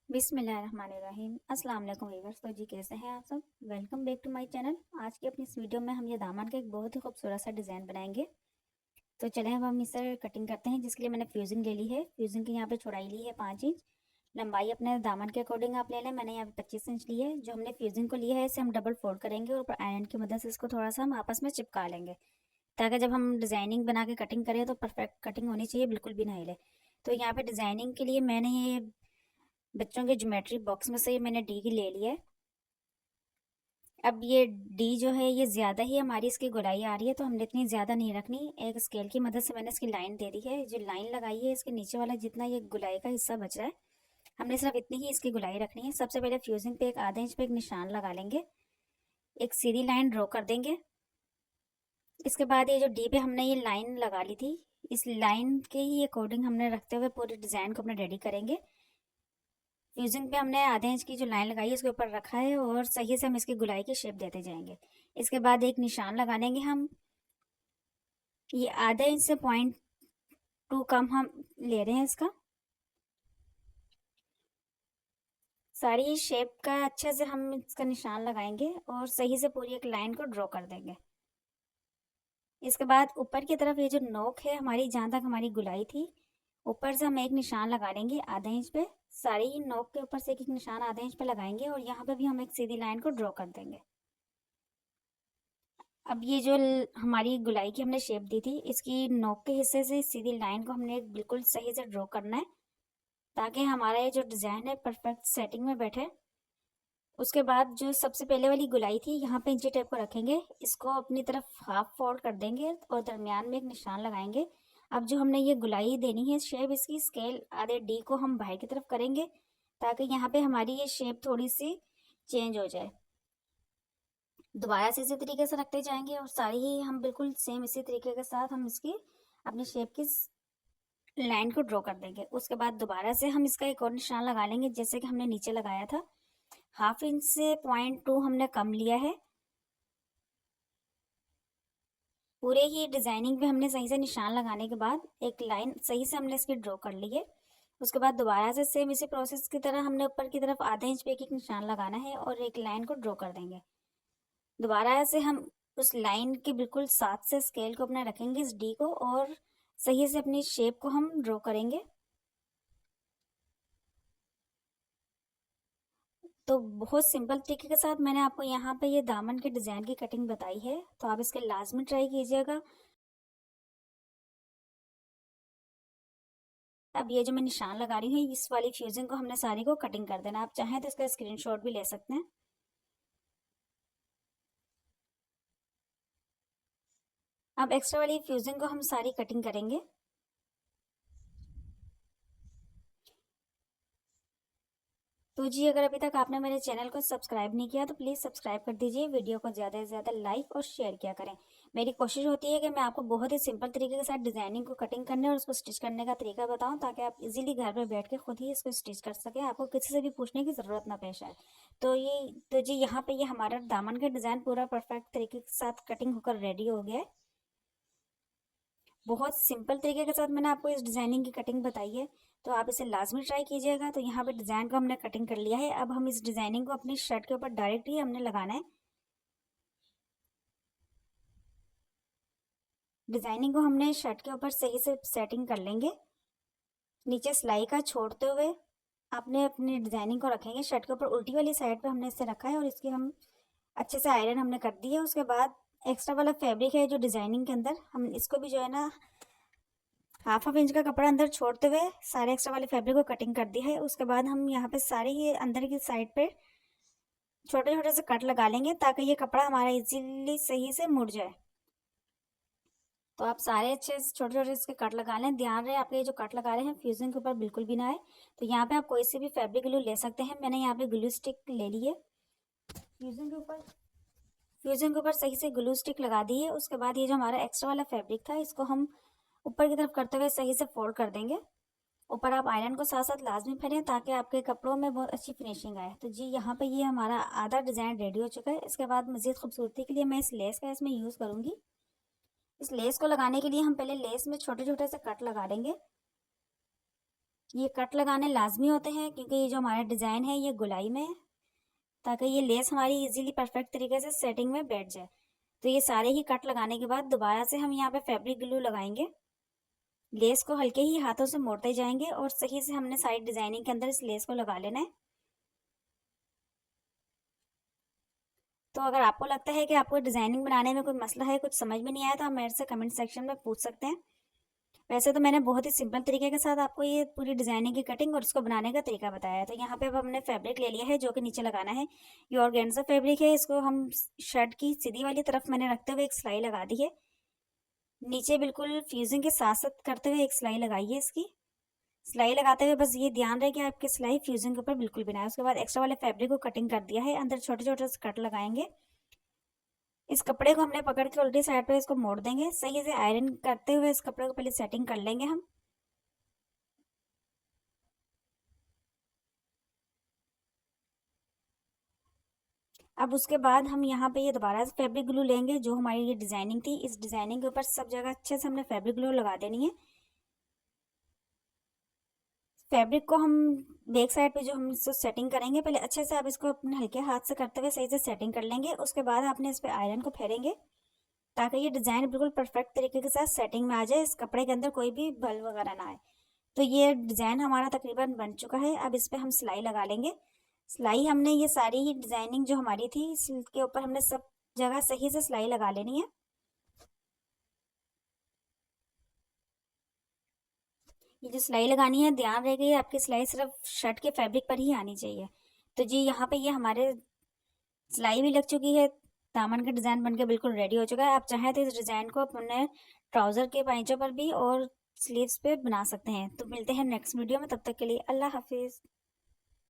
बिस्मिल्लाहिर्रहमानिर्रहीम। अस्सलाम वालेकुम व्यूअर्स। तो जी कैसे हैं आप सब। Welcome back to my channel. आज की अपनी इस वीडियो में हम ये दामन का एक बहुत ही खूबसूरत सा डिज़ाइन बनाएंगे। तो चलें अब हम इसे कटिंग करते हैं, जिसके लिए मैंने फ्यूजिंग ले ली है। फ्यूजिंग की यहाँ पे चौड़ाई ली है 5 इंच। लंबाई अपने दामन के अकॉर्डिंग आप ले लें। मैंने यहाँ पे 25 इंच ली है। जो हमने फ्यूजिंग को लिया है इसे हम डबल फोल्ड करेंगे और ऊपर आयरन की मदद से इसको थोड़ा सा हम आपस में चिपका लेंगे, ताकि जब हम डिज़ाइनिंग बना के कटिंग करें तो परफेक्ट कटिंग होनी चाहिए, बिल्कुल भी ना हिले। तो यहाँ पे डिज़ाइनिंग के लिए मैंने ये बच्चों के ज्योमेट्री बॉक्स में से मैंने डी की ले लिया है। अब ये डी जो है ये ज़्यादा ही हमारी इसकी गोलाई आ रही है, तो हमने इतनी ज़्यादा नहीं रखनी। एक स्केल की मदद से मैंने इसकी लाइन दे दी है। जो लाइन लगाई है इसके नीचे वाला जितना ये गोलाई का हिस्सा बच रहा है, हमने सिर्फ इतनी ही इसकी गोलाई रखनी है। सबसे पहले फ्यूजिंग पे एक आधे इंच पे एक निशान लगा लेंगे, एक सीधी लाइन ड्रॉ कर देंगे। इसके बाद ये जो डी पे हमने ये लाइन लगा ली थी, इस लाइन के ही अकॉर्डिंग हमने रखते हुए पूरे डिज़ाइन को अपने रेडी करेंगे। फ्यूजिंग पे हमने आधे इंच की जो लाइन लगाई है उसके ऊपर रखा है और सही से हम इसकी गुलाई की शेप देते जाएंगे। इसके बाद एक निशान लगा लेंगे हम। ये आधे इंच से 0.2 कम हम ले रहे हैं इसका। सारी शेप का अच्छे से हम इसका निशान लगाएंगे और सही से पूरी एक लाइन को ड्रॉ कर देंगे। इसके बाद ऊपर की तरफ ये जो नोक है हमारी, जहाँ तक हमारी गुलाई थी, ऊपर से हम एक निशान लगा लेंगे आधे इंच पे। सारी ही नोक के ऊपर से एक एक निशान आधे इंच पे लगाएंगे और यहाँ पे भी हम एक सीधी लाइन को ड्रॉ कर देंगे। अब ये जो हमारी गुलाई की हमने शेप दी थी, इसकी नोक के हिस्से से सीधी लाइन को हमने बिल्कुल सही से ड्रॉ करना है, ताकि हमारा ये जो डिज़ाइन है परफेक्ट सेटिंग में बैठे। उसके बाद जो सबसे पहले वाली गुलाई थी यहाँ पे इंची टेप को रखेंगे, इसको अपनी तरफ हाफ फोल्ड कर देंगे और दरमियान में एक निशान लगाएंगे। अब जो हमने ये गुलाई देनी है शेप, इसकी स्केल आधे डी को हम बाहर की तरफ करेंगे, ताकि यहाँ पे हमारी ये शेप थोड़ी सी चेंज हो जाए। दोबारा से इसी तरीके से रखते जाएंगे और सारी ही हम बिल्कुल सेम इसी तरीके के साथ हम इसकी अपनी शेप की लाइन को ड्रॉ कर देंगे। उसके बाद दोबारा से हम इसका एक और निशान लगा लेंगे, जैसे कि हमने नीचे लगाया था। हाफ इंच से 0.2 हमने कम लिया है। पूरे ही डिजाइनिंग पे हमने सही से निशान लगाने के बाद एक लाइन सही से हमने इसकी ड्रॉ कर ली है। उसके बाद दोबारा से सेम इसी प्रोसेस की तरह हमने ऊपर की तरफ आधे इंच पे एक निशान लगाना है और एक लाइन को ड्रॉ कर देंगे। दोबारा से हम उस लाइन के बिल्कुल साथ से स्केल को अपना रखेंगे इस डी को और सही से अपनी शेप को हम ड्रॉ करेंगे। तो बहुत सिंपल तरीके के साथ मैंने आपको यहाँ पे ये दामन के डिज़ाइन की कटिंग बताई है, तो आप इसके लाजमी ट्राई कीजिएगा। अब ये जो मैं निशान लगा रही हूँ, इस वाली फ्यूजिंग को हमने सारी को कटिंग कर देना। आप चाहें तो इसका स्क्रीनशॉट भी ले सकते हैं। अब एक्स्ट्रा वाली फ्यूजिंग को हम सारी कटिंग करेंगे। तो जी अगर अभी तक आपने मेरे चैनल को सब्सक्राइब नहीं किया तो प्लीज़ सब्सक्राइब कर दीजिए। वीडियो को ज़्यादा से ज़्यादा लाइक और शेयर किया करें। मेरी कोशिश होती है कि मैं आपको बहुत ही सिंपल तरीके के साथ डिज़ाइनिंग को कटिंग करने और उसको स्टिच करने का तरीका बताऊं, ताकि आप इजीली घर पे बैठ के खुद ही इसको स्टिच कर सकें, आपको किसी से भी पूछने की ज़रूरत ना पेश आए। तो जी यहाँ पे ये हमारा दामन का डिज़ाइन पूरा परफेक्ट तरीके के साथ कटिंग होकर रेडी हो गया है। बहुत सिंपल तरीके के साथ मैंने आपको इस डिज़ाइनिंग की कटिंग बताई है, तो आप इसे लाजमी ट्राई कीजिएगा। तो यहाँ पे डिज़ाइन को हमने कटिंग कर लिया है। अब हम इस डिज़ाइनिंग को अपनी शर्ट के ऊपर डायरेक्ट ही हमने लगाना है। डिज़ाइनिंग को हमने शर्ट के ऊपर सही से सेटिंग कर लेंगे। नीचे सिलाई का छोड़ते हुए आपने अपनी डिज़ाइनिंग को रखेंगे। शर्ट के ऊपर उल्टी वाली साइड पे हमने इसे रखा है और इसकी हम अच्छे से आयरन हमने कर दी है। उसके बाद एक्स्ट्रा वाला फैब्रिक है जो डिज़ाइनिंग के अंदर, हम इसको भी जो है ना हाफ इंच का कपड़ा अंदर छोड़ते हुए सारे एक्स्ट्रा वाले फैब्रिक को कटिंग कर दी है। उसके बाद हम यहाँ पे सारे ही अंदर की साइड पे छोटे छोटे से कट लगा लेंगे, ताकि ये कपड़ा हमारा इजीली सही से मुड़ जाए। तो आप सारे अच्छे से छोटे छोटे इसके कट लगा लें। ध्यान रहे आपके जो कट लगा रहे हैं फ्यूजिंग के ऊपर बिल्कुल भी ना आए। तो यहाँ पे आप कोई सी भी फैब्रिक ग्लू ले सकते हैं। मैंने यहाँ पे ग्लू स्टिक ले ली है। फ्यूजिंग के ऊपर सही से ग्लू स्टिक लगा दी है। उसके बाद ये जो हमारा एक्स्ट्रा वाला फैब्रिक था, इसको हम ऊपर की तरफ करते हुए सही से फोल्ड कर देंगे। ऊपर आप आयरन को साथ साथ लाजमी फेरें, ताकि आपके कपड़ों में बहुत अच्छी फिनिशिंग आए। तो जी यहाँ पे ये हमारा आधा डिज़ाइन रेडी हो चुका है। इसके बाद मज़ीद खूबसूरती के लिए मैं इस लेस का इसमें यूज़ करूँगी। इस लेस को लगाने के लिए हम पहले लेस में छोटे छोटे से कट लगा लेंगे। ये कट लगाने लाजमी होते हैं क्योंकि ये जो हमारा डिज़ाइन है ये गोलाई में है, ताकि ये लेस हमारी इजीली परफेक्ट तरीके से सेटिंग में बैठ जाए। तो ये सारे ही कट लगाने के बाद दोबारा से हम यहाँ पे फैब्रिक ग्लू लगाएंगे। लेस को हल्के ही हाथों से मोड़ते जाएंगे और सही से हमने साइड डिजाइनिंग के अंदर इस लेस को लगा लेना है। तो अगर आपको लगता है कि आपको डिजाइनिंग बनाने में कोई मसला है, कुछ समझ में नहीं आया, तो आप मेरे से कमेंट सेक्शन में पूछ सकते हैं। वैसे तो मैंने बहुत ही सिंपल तरीके के साथ आपको ये पूरी डिजाइनिंग की कटिंग और उसको बनाने का तरीका बताया है। तो यहाँ पे अब हमने फैब्रिक ले लिया है जो कि नीचे लगाना है। ये ऑर्गेन्जा फैब्रिक है, इसको हम शर्ट की सीधी वाली तरफ मैंने रखते हुए एक सिलाई लगा दी है। नीचे बिल्कुल फ्यूजिंग के साथ साथ करते हुए एक सिलाई लगाई है। इसकी सिलाई लगाते हुए बस ये ध्यान रहे कि आपकी सिलाई फ्यूजिंग के ऊपर बिल्कुल भी ना है। उसके बाद एक्स्ट्रा वाले फैब्रिक को कटिंग कर दिया है, अंदर छोटे छोटे से कट लगाएंगे। इस कपड़े को हमने पकड़ के उल्टी साइड पे इसको मोड़ देंगे। सही से आयरन करते हुए इस कपड़े को पहले सेटिंग कर लेंगे हम। अब उसके बाद हम यहाँ पे ये दोबारा से फैब्रिक ग्लू लेंगे। जो हमारी ये डिजाइनिंग थी, इस डिजाइनिंग के ऊपर सब जगह अच्छे से हमने फैब्रिक ग्लू लगा देनी है। फैब्रिक को हम बैक साइड पे जो हम इसको सेटिंग करेंगे, पहले अच्छे से आप इसको अपने हल्के हाथ से करते हुए सही से सेटिंग कर लेंगे। उसके बाद आपने इस पे आयरन को फेरेंगे ताकि ये डिजाइन बिल्कुल परफेक्ट तरीके के साथ सेटिंग में आ जाए, इस कपड़े के अंदर कोई भी बल वगैरह ना आए। तो ये डिजाइन हमारा तकरीबन बन चुका है। अब इस पे हम सिलाई लगा लेंगे। सिलाई हमने ये सारी ही डिजाइनिंग जो हमारी थी इसके ऊपर हमने सब जगह सही से सिलाई लगा लेनी है। ये जो सिलाई लगानी है, ध्यान रहे आपकी सिलाई सिर्फ शर्ट के फैब्रिक पर ही आनी चाहिए। तो जी यहाँ पे ये हमारे सिलाई भी लग चुकी है, दामन का डिजाइन बनके बिल्कुल रेडी हो चुका है। आप चाहें तो इस डिजाइन को अपने ट्राउजर के पाइचों पर भी और स्लीव्स पे बना सकते हैं। तो मिलते हैं नेक्स्ट वीडियो में, तब तक के लिए अल्लाह हाफिज।